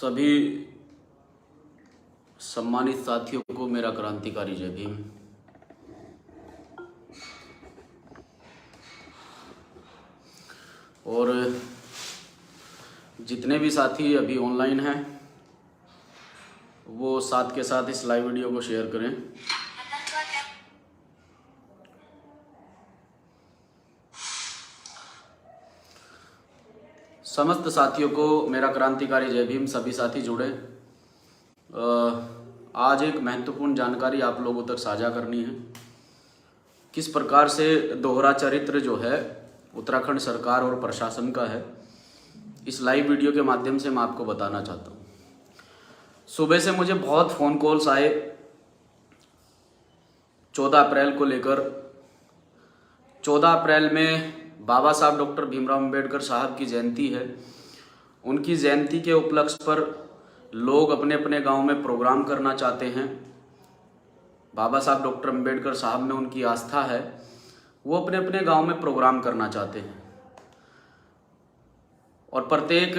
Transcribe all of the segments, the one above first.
सभी सम्मानित साथियों को मेरा क्रांतिकारी जय भीम। और जितने भी साथी अभी ऑनलाइन हैं वो साथ के साथ इस लाइव वीडियो को शेयर करें। समस्त साथियों को मेरा क्रांतिकारी जय भीम। सभी साथी जुड़े। आज एक महत्वपूर्ण जानकारी आप लोगों तक साझा करनी है। किस प्रकार से दोहरा चरित्र जो है उत्तराखंड सरकार और प्रशासन का है, इस लाइव वीडियो के माध्यम से मैं आपको बताना चाहता हूँ। सुबह से मुझे बहुत फ़ोन कॉल्स आए 14 अप्रैल को लेकर। 14 अप्रैल में बाबा साहब डॉक्टर भीमराव अंबेडकर साहब की जयंती है। उनकी जयंती के उपलक्ष्य पर लोग अपने अपने गांव में प्रोग्राम करना चाहते हैं। बाबा साहब डॉक्टर अंबेडकर साहब में उनकी आस्था है, वो अपने अपने गांव में प्रोग्राम करना चाहते हैं। और प्रत्येक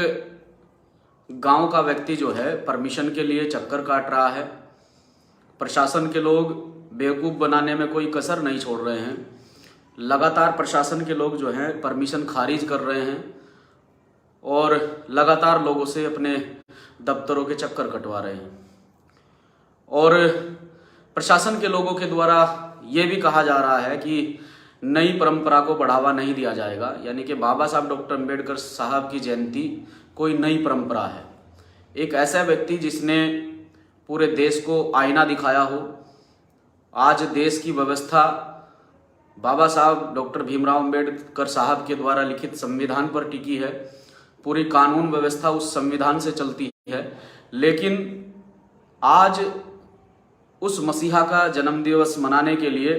गांव का व्यक्ति जो है परमिशन के लिए चक्कर काट रहा है। प्रशासन के लोग बेवकूफ़ बनाने में कोई कसर नहीं छोड़ रहे हैं। लगातार प्रशासन के लोग जो हैं परमिशन खारिज कर रहे हैं और लगातार लोगों से अपने दफ्तरों के चक्कर कटवा रहे हैं। और प्रशासन के लोगों के द्वारा ये भी कहा जा रहा है कि नई परंपरा को बढ़ावा नहीं दिया जाएगा, यानी कि बाबा साहब डॉक्टर अंबेडकर साहब की जयंती कोई नई परंपरा है। एक ऐसा व्यक्ति जिसने पूरे देश को आईना दिखाया हो। आज देश की व्यवस्था बाबा साहब डॉक्टर भीमराव अंबेडकर साहब के द्वारा लिखित संविधान पर टिकी है। पूरी कानून व्यवस्था उस संविधान से चलती है। लेकिन आज उस मसीहा का जन्मदिवस मनाने के लिए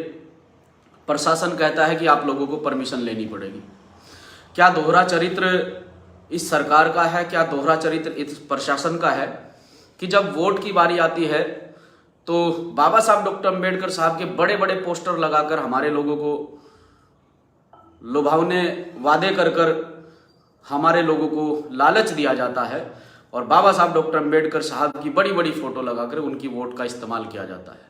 प्रशासन कहता है कि आप लोगों को परमिशन लेनी पड़ेगी। क्या दोहरा चरित्र इस सरकार का है? क्या दोहरा चरित्र इस प्रशासन का है कि जब वोट की बारी आती है तो बाबा साहब डॉक्टर अंबेडकर साहब के बड़े बड़े पोस्टर लगाकर हमारे लोगों को लुभावने वादे कर कर हमारे लोगों को लालच दिया जाता है और बाबा साहब डॉक्टर अंबेडकर साहब की बड़ी बड़ी फोटो लगाकर उनकी वोट का इस्तेमाल किया जाता है।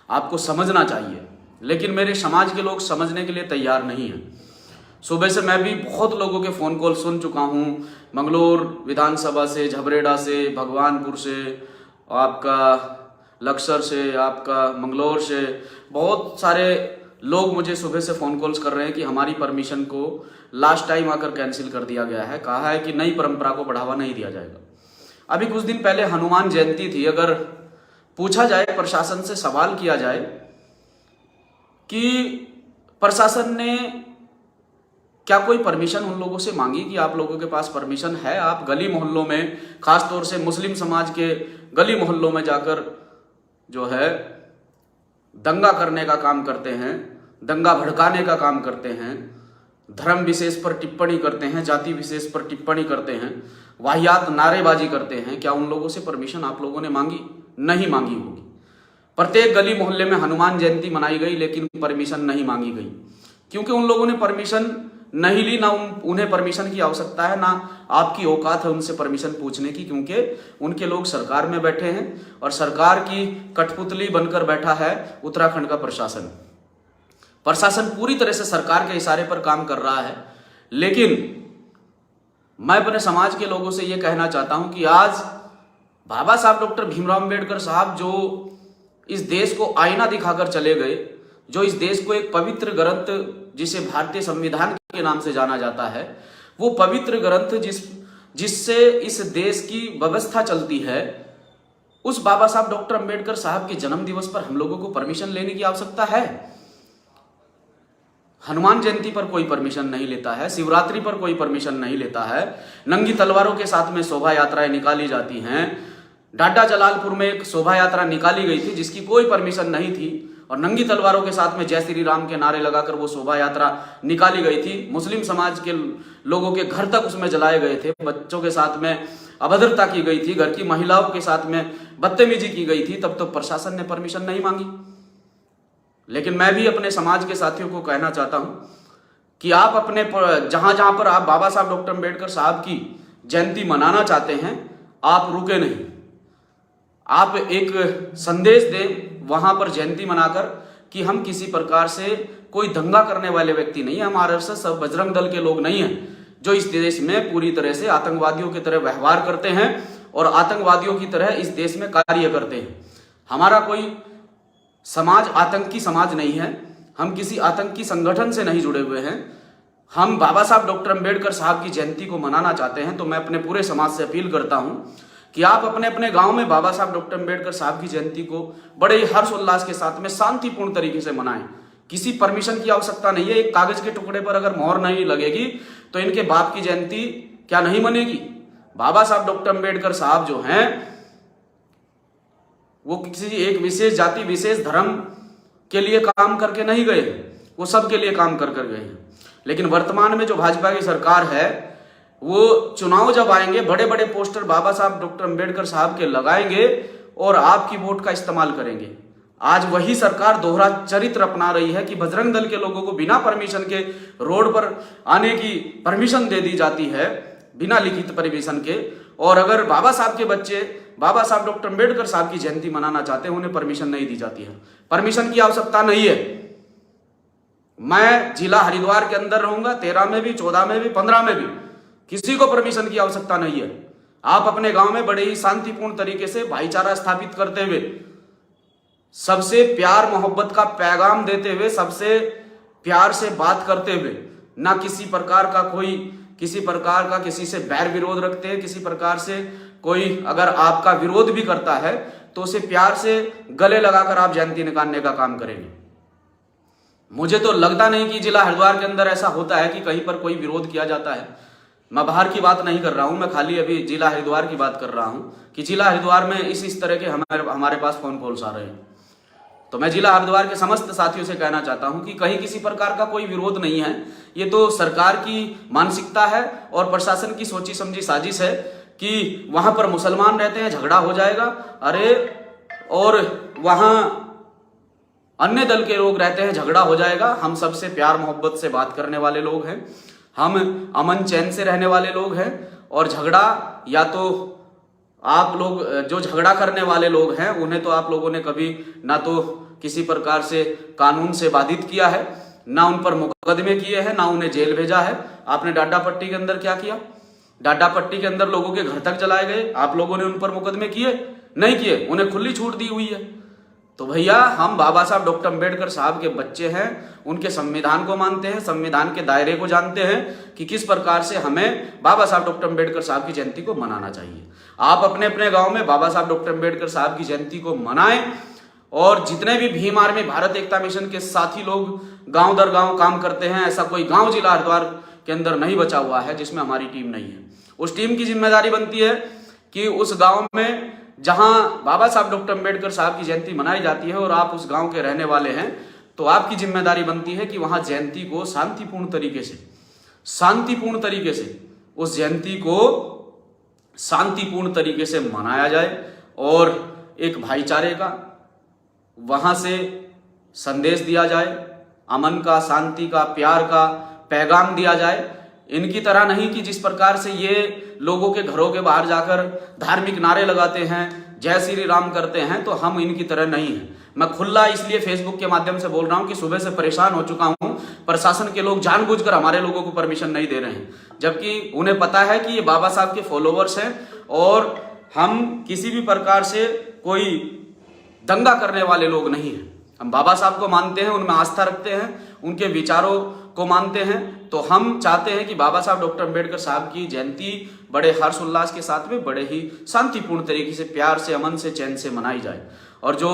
आपको समझना चाहिए, लेकिन मेरे समाज के लोग समझने के लिए तैयार नहीं हैं। सुबह से मैं भी बहुत लोगों के फ़ोन कॉल सुन चुका हूँ। मंगलोर विधानसभा से, झबरेड़ा से, भगवानपुर से, आपका लक्सर से, आपका मंगलोर से, बहुत सारे लोग मुझे सुबह से फ़ोन कॉल्स कर रहे हैं कि हमारी परमिशन को लास्ट टाइम आकर कैंसिल कर दिया गया है। कहा है कि नई परंपरा को बढ़ावा नहीं दिया जाएगा। अभी कुछ दिन पहले हनुमान जयंती थी। अगर पूछा जाए, प्रशासन से सवाल किया जाए कि प्रशासन ने क्या कोई परमिशन उन लोगों से मांगी कि आप लोगों के पास परमिशन है, आप गली मोहल्लों में, खास तौर से मुस्लिम समाज के गली मोहल्लों में जाकर जो है दंगा करने का काम करते हैं, दंगा भड़काने का काम करते हैं, धर्म विशेष पर टिप्पणी करते हैं, जाति विशेष पर टिप्पणी करते हैं, वाहियात नारेबाजी करते हैं। क्या उन लोगों से परमिशन आप लोगों ने मांगी? नहीं मांगी होगी। प्रत्येक गली मोहल्ले में हनुमान जयंती मनाई गई, लेकिन परमिशन नहीं मांगी गई, क्योंकि उन लोगों ने परमिशन नहीं ली। ना उन्हें परमिशन की आवश्यकता है, ना आपकी औकात है उनसे परमिशन पूछने की, क्योंकि उनके लोग सरकार में बैठे हैं और सरकार की कठपुतली बनकर बैठा है उत्तराखंड का प्रशासन। प्रशासन पूरी तरह से सरकार के इशारे पर काम कर रहा है। लेकिन मैं अपने समाज के लोगों से ये कहना चाहता हूं कि आज बाबा साहब डॉक्टर भीमराव अंबेडकर साहब जो इस देश को आईना दिखाकर चले गए, जो इस देश को एक पवित्र ग्रंथ जिसे भारतीय संविधान के नाम से जाना जाता है, वो पवित्र ग्रंथ जिससे इस देश की व्यवस्था चलती है, उस बाबा साहब डॉक्टर अंबेडकर साहब के जन्म दिवस पर हम लोगों को परमिशन लेने की आवश्यकता है? हनुमान जयंती पर कोई परमिशन नहीं लेता है, शिवरात्रि पर कोई परमिशन नहीं लेता है, नंगी तलवारों के साथ में शोभा यात्राएं निकाली जाती हैं। डाडा जलालपुर में एक शोभा यात्रा निकाली गई थी जिसकी कोई परमिशन नहीं थी और नंगी तलवारों के साथ में जय श्री राम के नारे लगाकर वो शोभा यात्रा निकाली गई थी। मुस्लिम समाज के लोगों के घर तक उसमें जलाए गए थे, बच्चों के साथ में अभद्रता की गई थी, घर की महिलाओं के साथ में बदतमीजी की गई थी। तब तो प्रशासन ने परमिशन नहीं मांगी। लेकिन मैं भी अपने समाज के साथियों को कहना चाहता हूं कि आप अपने जहां जहां पर आप बाबा साहब डॉक्टर अंबेडकर साहब की जयंती मनाना चाहते हैं, आप रुके नहीं, आप एक संदेश दें वहां पर जयंती मनाकर कि हम किसी प्रकार से कोई दंगा करने वाले व्यक्ति नहीं है, हम आरएसएस बजरंग दल के लोग नहीं हैं जो इस देश में पूरी तरह से आतंकवादियों की तरह व्यवहार करते हैं और आतंकवादियों की तरह इस देश में कार्य करते हैं। हमारा कोई समाज आतंकी समाज नहीं है, हम किसी आतंकी संगठन से नहीं जुड़े हुए हैं। हम बाबा साहब डॉक्टर अंबेडकर साहब की जयंती को मनाना चाहते हैं, तो मैं अपने पूरे समाज से अपील करता हूं कि आप अपने अपने गांव में बाबा साहब डॉक्टर अंबेडकर साहब की जयंती को बड़े ही हर्षोल्लास के साथ में शांतिपूर्ण तरीके से मनाएं। किसी परमिशन की आवश्यकता नहीं है। एक कागज के टुकड़े पर अगर मोहर नहीं लगेगी तो इनके बाप की जयंती क्या नहीं मनेगी? बाबा साहब डॉक्टर अंबेडकर साहब जो हैं वो किसी एक विशेष जाति विशेष धर्म के लिए काम करके नहीं गए, वो सबके लिए काम कर गए हैं। लेकिन वर्तमान में जो भाजपा की सरकार है वो चुनाव जब आएंगे बड़े बड़े पोस्टर बाबा साहब डॉक्टर अंबेडकर साहब के लगाएंगे और आपकी वोट का इस्तेमाल करेंगे। आज वही सरकार दोहरा चरित्र अपना रही है कि बजरंग दल के लोगों को बिना परमिशन के रोड पर आने की परमिशन दे दी जाती है, बिना लिखित परमिशन के। और अगर बाबा साहब के बच्चे बाबा साहब डॉक्टर अंबेडकर साहब की जयंती मनाना चाहते हैं, उन्हें परमिशन नहीं दी जाती है। परमिशन की आवश्यकता नहीं है। मैं जिला हरिद्वार के अंदर रहूंगा, 13 में भी, 14 में भी, 15 में भी, किसी को परमिशन की आवश्यकता नहीं है। आप अपने गांव में बड़े ही शांतिपूर्ण तरीके से भाईचारा स्थापित करते हुए, सबसे प्यार मोहब्बत का पैगाम देते हुए, सबसे प्यार से बात करते हुए, ना किसी प्रकार का किसी से बैर विरोध रखते हैं, किसी प्रकार से कोई अगर आपका विरोध भी करता है तो उसे प्यार से गले लगाकर आप जयंती निकालने का काम करेंगे। मुझे तो लगता नहीं कि जिला हरिद्वार के अंदर ऐसा होता है कि कहीं पर कोई विरोध किया जाता है। मैं बाहर की बात नहीं कर रहा हूं, मैं खाली अभी जिला हरिद्वार की बात कर रहा हूं कि जिला हरिद्वार में इस तरह के हमारे पास फोन कॉल्स आ रहे हैं। तो मैं जिला हरिद्वार के समस्त साथियों से कहना चाहता हूं कि कहीं किसी प्रकार का कोई विरोध नहीं है। ये तो सरकार की मानसिकता है और प्रशासन की सोची समझी साजिश है कि वहां पर मुसलमान रहते हैं, झगड़ा हो जाएगा, अरे और वहां अन्य दल के लोग रहते हैं, झगड़ा हो जाएगा। हम सबसे प्यार मोहब्बत से बात करने वाले लोग हैं, हम अमन चैन से रहने वाले लोग हैं। और झगड़ा, या तो आप लोग जो झगड़ा करने वाले लोग हैं उन्हें तो आप लोगों ने कभी ना तो किसी प्रकार से कानून से बाधित किया है, ना उन पर मुकदमे किए हैं, ना उन्हें जेल भेजा है। आपने डाडा पट्टी के अंदर क्या किया? डाडा पट्टी के अंदर लोगों के घर तक जलाए गए, आप लोगों ने उन पर मुकदमे किए? नहीं किए, उन्हें खुली छूट दी हुई है। तो भैया, हम बाबा साहब डॉक्टर अंबेडकर साहब के बच्चे हैं, उनके संविधान को मानते हैं, संविधान के दायरे को जानते हैं कि किस प्रकार से हमें बाबा साहब डॉक्टर अंबेडकर साहब की जयंती को मनाना चाहिए। आप अपने अपने गांव में बाबा साहब डॉक्टर अंबेडकर साहब की जयंती को मनाएं। और जितने भी भीम आर्मी भारत एकता मिशन के साथी लोग गांव दर गांव काम करते हैं, ऐसा कोई गांव जिला हरिद्वार के अंदर नहीं बचा हुआ है जिसमें हमारी टीम नहीं है। उस टीम की जिम्मेदारी बनती है कि उस गांव में जहां बाबा साहब डॉक्टर अंबेडकर साहब की जयंती मनाई जाती है और आप उस गांव के रहने वाले हैं, तो आपकी जिम्मेदारी बनती है कि वहां जयंती को शांतिपूर्ण तरीके से उस जयंती को शांतिपूर्ण तरीके से मनाया जाए और एक भाईचारे का वहां से संदेश दिया जाए, अमन का, शांति का, प्यार का पैगाम दिया जाए। इनकी तरह नहीं कि जिस प्रकार से ये लोगों के घरों के बाहर जाकर धार्मिक नारे लगाते हैं, जय श्री राम करते हैं, तो हम इनकी तरह नहीं हैं। मैं खुला इसलिए फेसबुक के माध्यम से बोल रहा हूं कि सुबह से परेशान हो चुका हूं। प्रशासन के लोग जानबूझकर हमारे लोगों को परमिशन नहीं दे रहे हैं, जबकि उन्हें पता है कि ये बाबा साहब के फॉलोवर्स हैं और हम किसी भी प्रकार से कोई दंगा करने वाले लोग नहीं हैं। हम बाबा साहब को मानते हैं, उनमें आस्था रखते हैं, उनके विचारों को मानते हैं। तो हम चाहते हैं कि बाबा साहब डॉक्टर अंबेडकर साहब की जयंती बड़े हर्ष उल्लास के साथ में, बड़े ही शांतिपूर्ण तरीके से, प्यार से, अमन से, चैन से मनाई जाए। और जो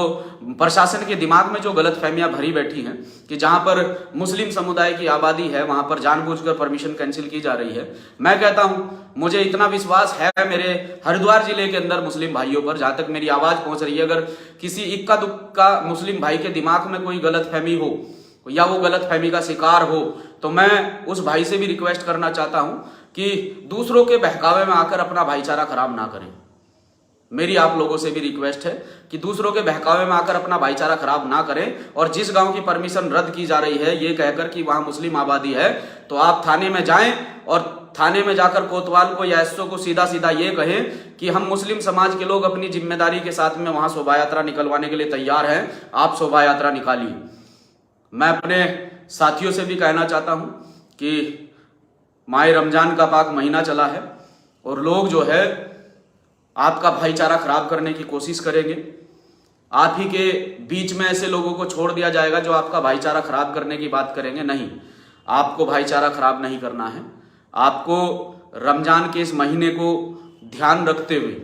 प्रशासन के दिमाग में जो गलतफहमियां भरी बैठी हैं कि जहां पर मुस्लिम समुदाय की आबादी है वहां पर जानबूझकर परमिशन कैंसिल की जा रही है, मैं कहता हूं, मुझे इतना विश्वास है मेरे हरिद्वार जिले के अंदर मुस्लिम भाइयों पर, जहां तक मेरी आवाज पहुंच रही है, अगर किसी इक्का दुक्का मुस्लिम भाई के दिमाग में कोई गलतफहमी हो या वो गलतफहमी का शिकार हो, तो मैं उस भाई से भी रिक्वेस्ट करना चाहता हूं कि दूसरों के बहकावे में आकर अपना भाईचारा खराब ना करें। मेरी आप लोगों से भी रिक्वेस्ट है कि दूसरों के बहकावे में आकर अपना भाईचारा खराब ना करें। और जिस गांव की परमिशन रद्द की जा रही है ये कहकर कि वहां मुस्लिम आबादी है, तो आप थाने में जाएं और थाने में जाकर कोतवाल को या एसओ को सीधा सीधा ये कहें कि हम मुस्लिम समाज के लोग अपनी जिम्मेदारी के साथ में वहां शोभा यात्रा निकलवाने के लिए तैयार हैं, आप शोभा यात्रा निकालिए। मैं अपने साथियों से भी कहना चाहता हूं कि माह रमजान का पाक महीना चला है और लोग जो है आपका भाईचारा खराब करने की कोशिश करेंगे। आप ही के बीच में ऐसे लोगों को छोड़ दिया जाएगा जो आपका भाईचारा खराब करने की बात करेंगे। नहीं, आपको भाईचारा खराब नहीं करना है। आपको रमजान के इस महीने को ध्यान रखते हुए,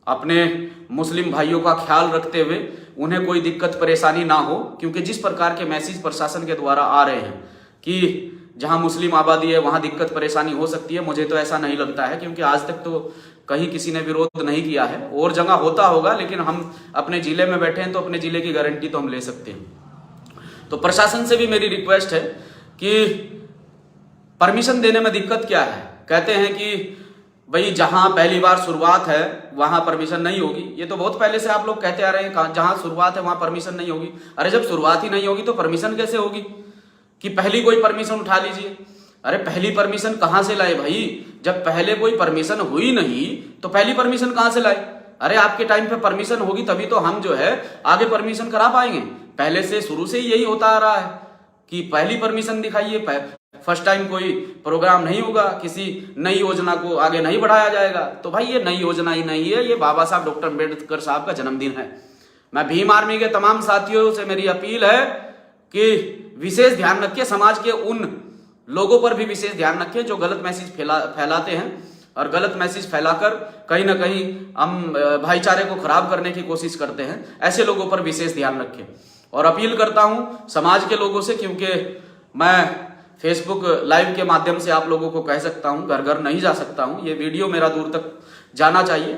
अपने मुस्लिम भाइयों का ख्याल रखते हुए उन्हें कोई दिक्कत परेशानी ना हो, क्योंकि जिस प्रकार के मैसेज प्रशासन के द्वारा आ रहे हैं कि जहां मुस्लिम आबादी है वहां दिक्कत परेशानी हो सकती है, मुझे तो ऐसा नहीं लगता है, क्योंकि आज तक तो कहीं किसी ने विरोध नहीं किया है। और जगह होता होगा, लेकिन हम अपने जिले में बैठे हैं तो अपने जिले की गारंटी तो हम ले सकते हैं। तो प्रशासन से भी मेरी रिक्वेस्ट है कि परमिशन देने में दिक्कत क्या है। कहते हैं कि भाई जहां पहली बार शुरुआत है वहां परमिशन नहीं होगी। ये तो बहुत पहले से आप लोग कहते आ रहे हैं जहां शुरुआत है वहां परमिशन नहीं होगी। अरे जब शुरुआत ही नहीं होगी तो परमिशन कैसे होगी कि पहली कोई परमिशन उठा लीजिए। अरे पहली परमिशन कहां से लाए भाई, जब पहले कोई परमिशन हुई नहीं तो पहली परमिशन कहां से लाए। अरे आपके टाइम पे परमिशन होगी तभी तो हम जो है आगे परमिशन करा पाएंगे। पहले से शुरू से ही यही होता आ रहा है कि पहली परमिशन दिखाइए, फर्स्ट टाइम कोई प्रोग्राम नहीं होगा, किसी नई योजना को आगे नहीं बढ़ाया जाएगा। तो भाई ये नई योजना ही नहीं है, ये बाबा साहब डॉक्टर अम्बेडकर साहब का जन्मदिन है। मैं भीम आर्मी के तमाम साथियों से मेरी अपील है कि विशेष ध्यान रखिए, समाज के उन लोगों पर भी विशेष ध्यान रखें जो गलत मैसेज फैलाते हैं और गलत मैसेज फैलाकर कहीं ना कहीं हम भाईचारे को खराब करने की कोशिश करते हैं। ऐसे लोगों पर विशेष ध्यान रखें। और अपील करता हूं समाज के लोगों से, क्योंकि मैं फेसबुक लाइव के माध्यम से आप लोगों को कह सकता हूं, घर घर नहीं जा सकता हूं, ये वीडियो मेरा दूर तक जाना चाहिए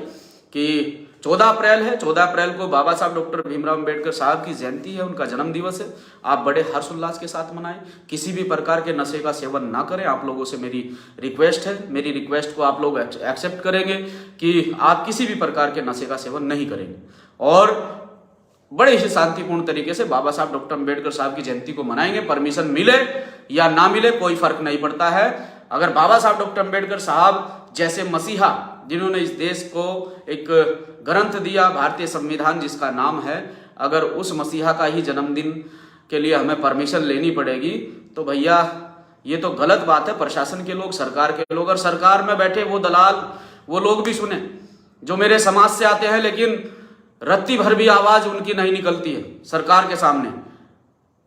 कि 14 अप्रैल है। 14 अप्रैल को बाबा साहब डॉक्टर भीमराव अंबेडकर साहब की जयंती है, उनका जन्म दिवस है। आप बड़े हर्षोल्लास के साथ मनाएं, किसी भी प्रकार के नशे का सेवन ना करें। आप लोगों से मेरी रिक्वेस्ट है, मेरी रिक्वेस्ट को आप लोग एक्सेप्ट करेंगे कि आप किसी भी प्रकार के नशे का सेवन नहीं करेंगे और बड़े ही शांतिपूर्ण तरीके से बाबा साहब डॉक्टर अंबेडकर साहब की जयंती को मनाएंगे। परमिशन मिले या ना मिले कोई फर्क नहीं पड़ता है। अगर बाबा साहब डॉक्टर अंबेडकर साहब जैसे मसीहा, जिन्होंने इस देश को एक ग्रंथ दिया, भारतीय संविधान जिसका नाम है, अगर उस मसीहा का ही जन्मदिन के लिए हमें परमिशन लेनी पड़ेगी तो भैया ये तो गलत बात है। प्रशासन के लोग, सरकार के लोग और सरकार में बैठे वो दलाल, वो लोग भी सुने जो मेरे समाज से आते हैं, लेकिन रत्ती भर भी आवाज उनकी नहीं निकलती है सरकार के सामने।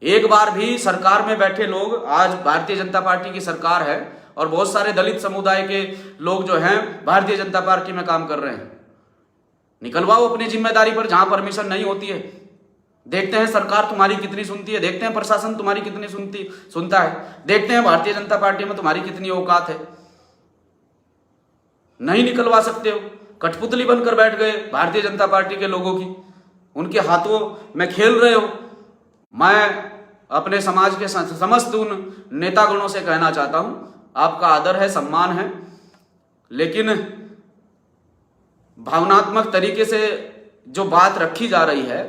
एक बार भी सरकार में बैठे लोग, आज भारतीय जनता पार्टी की सरकार है और बहुत सारे दलित समुदाय के लोग जो हैं भारतीय जनता पार्टी में काम कर रहे हैं। निकलवाओ अपनी जिम्मेदारी पर, जहां परमिशन नहीं होती है। देखते हैं सरकार तुम्हारी कितनी सुनती है, देखते हैं प्रशासन तुम्हारी कितनी सुनता है, देखते हैं भारतीय जनता पार्टी में तुम्हारी कितनी औकात है। नहीं निकलवा सकते हो, कठपुतली बनकर बैठ गए भारतीय जनता पार्टी के लोगों की, उनके हाथों में खेल रहे हो। मैं अपने समाज के समस्त उन नेतागणों से कहना चाहता हूं, आपका आदर है, सम्मान है, लेकिन भावनात्मक तरीके से जो बात रखी जा रही है,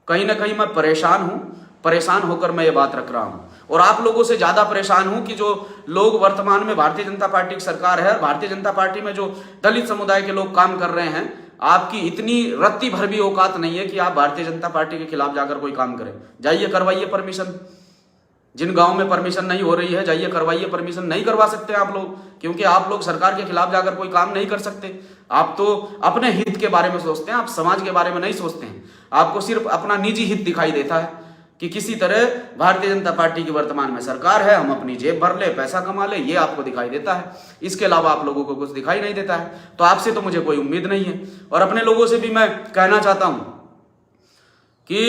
कहीं ना कहीं मैं परेशान हूं। परेशान होकर मैं ये बात रख रहा हूं और आप लोगों से ज्यादा परेशान हूं कि जो लोग वर्तमान में भारतीय जनता पार्टी की सरकार है, भारतीय जनता पार्टी में जो दलित समुदाय के लोग काम कर रहे हैं, आपकी इतनी रत्ती भर भी औकात नहीं है कि आप भारतीय जनता पार्टी के खिलाफ जाकर कोई काम करें। जाइए करवाइए परमिशन, जिन गांव में परमिशन नहीं हो रही है जाइए करवाइए परमिशन। नहीं करवा सकते आप लोग, क्योंकि आप लोग सरकार के खिलाफ जाकर कोई काम नहीं कर सकते। आप तो अपने हित के बारे में सोचते हैं, आप समाज के बारे में नहीं सोचते हैं। आपको सिर्फ अपना निजी हित दिखाई देता है कि किसी तरह भारतीय जनता पार्टी की वर्तमान में सरकार है, हम अपनी जेब भर ले, पैसा कमा ले, ये आपको दिखाई देता है। इसके अलावा आप लोगों को कुछ दिखाई नहीं देता है। तो आपसे तो मुझे कोई उम्मीद नहीं है। और अपने लोगों से भी मैं कहना चाहता हूं कि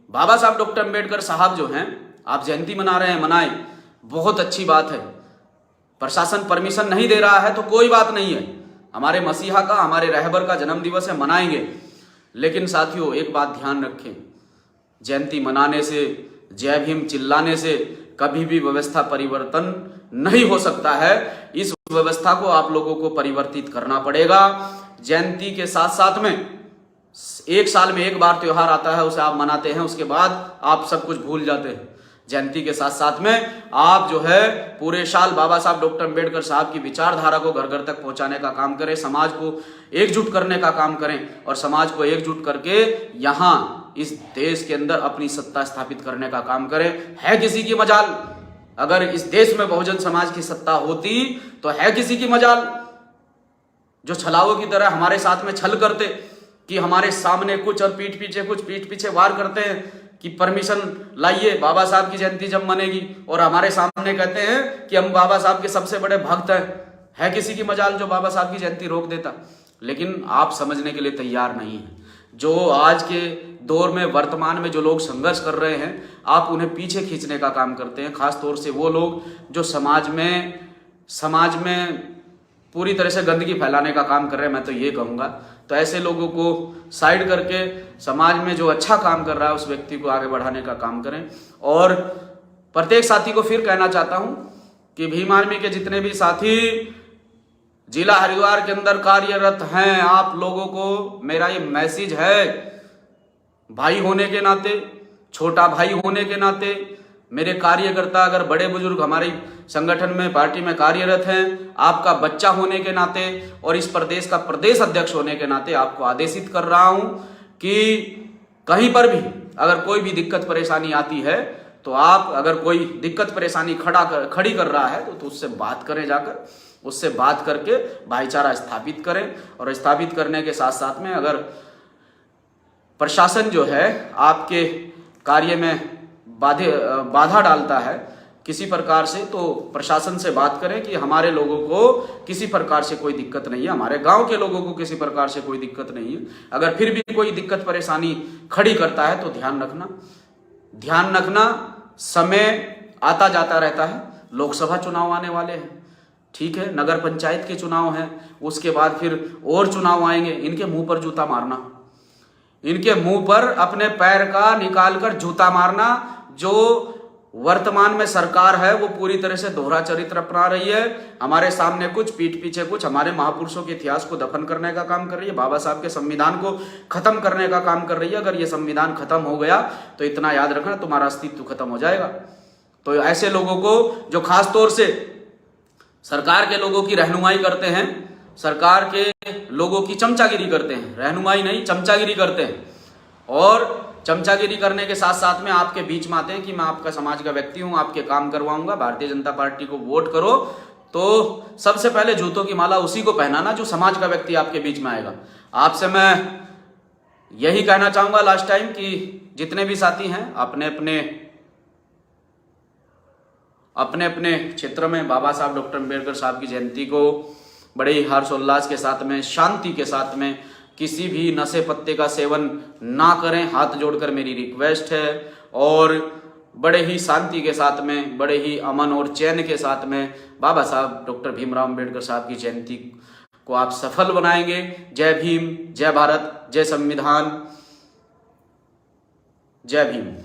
बाबा साहब डॉक्टर अम्बेडकर साहब जो हैं, आप जयंती मना रहे हैं, मनाएं, बहुत अच्छी बात है। प्रशासन परमिशन नहीं दे रहा है तो कोई बात नहीं है, हमारे मसीहा का, हमारे रहबर का जन्म दिवस है, मनाएंगे। लेकिन साथियों एक बात ध्यान रखें, जयंती मनाने से, जय भीम चिल्लाने से कभी भी व्यवस्था परिवर्तन नहीं हो सकता है। इस व्यवस्था को आप लोगों को परिवर्तित करना पड़ेगा। जयंती के साथ साथ में एक साल में एक बार त्योहार आता है, उसे आप मनाते हैं, उसके बाद आप सब कुछ भूल जाते हैं। जयंती के साथ साथ में आप जो है पूरे साल बाबा साहब डॉक्टर अम्बेडकर साहब की विचारधारा को घर घर तक पहुंचाने का काम करें, समाज को एकजुट करने का काम करें और समाज को एकजुट करके यहाँ इस देश के अंदर अपनी सत्ता स्थापित करने का काम करें। है किसी की मजाल? अगर इस देश में बहुजन समाज की सत्ता होती तो है किसी की मजाल? जो छलावों की तरह हमारे साथ में छल करते कि हमारे सामने कुछ और पीठ पीछे कुछ, पीठ पीछे वार करते हैं कि परमिशन लाइए बाबा साहब की जयंती जब मनेगी, और हमारे सामने कहते हैं कि हम बाबा साहब के सबसे बड़े भक्त हैं। है किसी की मजाल जो बाबा साहब की जयंती रोक देता? लेकिन आप समझने के लिए तैयार नहीं है। जो आज के दौर में वर्तमान में जो लोग संघर्ष कर रहे हैं, आप उन्हें पीछे खींचने का काम करते हैं। खास तौर से वो लोग जो समाज में पूरी तरह से गंदगी फैलाने का काम कर रहे हैं, मैं तो ये कहूँगा। तो ऐसे लोगों को साइड करके समाज में जो अच्छा काम कर रहा है उस व्यक्ति को आगे बढ़ाने का काम करें। और प्रत्येक साथी को फिर कहना चाहता हूं कि भीम आर्मी के जितने भी साथी जिला हरिद्वार के अंदर कार्यरत हैं, आप लोगों को मेरा ये मैसेज है, भाई होने के नाते, छोटा भाई होने के नाते, मेरे कार्यकर्ता अगर बड़े बुजुर्ग हमारे संगठन में पार्टी में कार्यरत हैं, आपका बच्चा होने के नाते और इस प्रदेश का प्रदेश अध्यक्ष होने के नाते आपको आदेशित कर रहा हूं कि कहीं पर भी अगर कोई भी दिक्कत परेशानी आती है तो आप अगर कोई दिक्कत परेशानी खड़ी कर रहा है तो उससे बात करें, जाकर उससे बात करके भाईचारा स्थापित करें। और स्थापित करने के साथ साथ में अगर प्रशासन जो है आपके कार्य में बाधा डालता है किसी प्रकार से, तो प्रशासन से बात करें कि हमारे लोगों को किसी प्रकार से कोई दिक्कत नहीं है, हमारे गांव के लोगों को किसी प्रकार से कोई दिक्कत नहीं है। अगर फिर भी कोई दिक्कत परेशानी खड़ी करता है तो ध्यान रखना, समय आता जाता रहता है। लोकसभा चुनाव आने वाले हैं, ठीक है, नगर पंचायत के चुनाव हैं, उसके बाद फिर और चुनाव आएंगे। इनके मुंह पर जूता मारना, इनके मुंह पर अपने पैर का निकालकर जूता मारना। जो वर्तमान में सरकार है वो पूरी तरह से दोहरा चरित्र अपना रही है। हमारे सामने कुछ, पीठ पीछे कुछ, हमारे महापुरुषों के इतिहास को दफन करने का काम कर रही है, बाबा साहब के संविधान को खत्म करने का काम कर रही है। अगर ये संविधान खत्म हो गया तो इतना याद रखना, तुम्हारा अस्तित्व खत्म हो जाएगा। तो ऐसे लोगों को जो खास तौर से सरकार के लोगों की रहनुमाई करते हैं, सरकार के लोगों की चमचागिरी करते हैं, रहनुमाई नहीं चमचागिरी करते हैं, और चमचागिरी करने के साथ साथ में आपके बीच में आते हैं कि मैं आपका समाज का व्यक्ति हूं, आपके काम करवाऊंगा, भारतीय जनता पार्टी को वोट करो। तो सबसे पहले जूतों की माला उसी को पहनाना जो समाज का व्यक्ति आपके बीच में आएगा। आपसे मैं यही कहना चाहूंगा लास्ट टाइम कि जितने भी साथी हैं अपने अपने क्षेत्र में बाबा साहब डॉक्टर अम्बेडकर साहब की जयंती को बड़े ही हर्षोल्लास के साथ में, शांति के साथ में, किसी भी नशे पत्ते का सेवन ना करें, हाथ जोड़कर मेरी रिक्वेस्ट है। और बड़े ही शांति के साथ में, बड़े ही अमन और चैन के साथ में बाबा साहब डॉक्टर भीमराव अम्बेडकर साहब की जयंती को आप सफल बनाएंगे। जय भीम, जय भारत, जय संविधान, जय भीम।